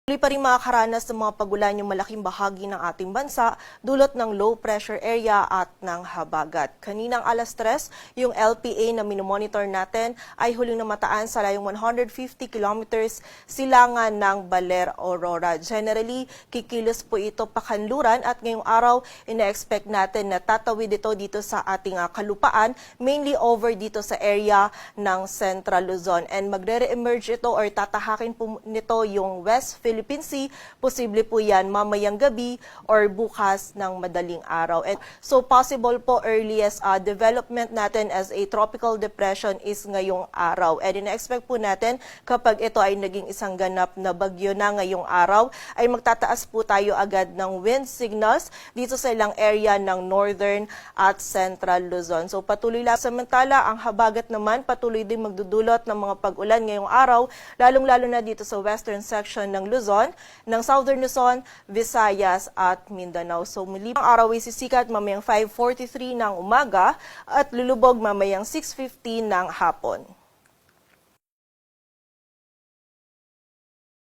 Tuloy pa rin makakaranas ng mga pagulan yung malaking bahagi ng ating bansa dulot ng low pressure area at ng habagat. Kaninang alas 3, yung LPA na minomonitor natin ay huling namataan sa layong 150 kilometers silangan ng Baler, Aurora. Generally, kikilos po ito pakanluran at ngayong araw ina-expect natin na tatawid ito dito sa ating kalupaan, mainly over dito sa area ng Central Luzon. And magre-emerge ito or tatahakin po nito yung West Philippine Sea, posible po yan mamayang gabi or bukas ng madaling araw. And so possible po earliest development natin as a tropical depression is ngayong araw. And ina-expect po natin kapag ito ay naging isang ganap na bagyo na ngayong araw, ay magtataas po tayo agad ng wind signals dito sa ilang area ng northern at central Luzon. So patuloy lang. Samantala, ang habagat naman patuloy din magdudulot ng mga pag-ulan ngayong araw, lalong-lalo na dito sa western section ng Luzon, ng Southern Luzon, Visayas at Mindanao. So muli ang araw ay sisikat mamayang 5:43 ng umaga at lulubog mamayang 6:15 ng hapon.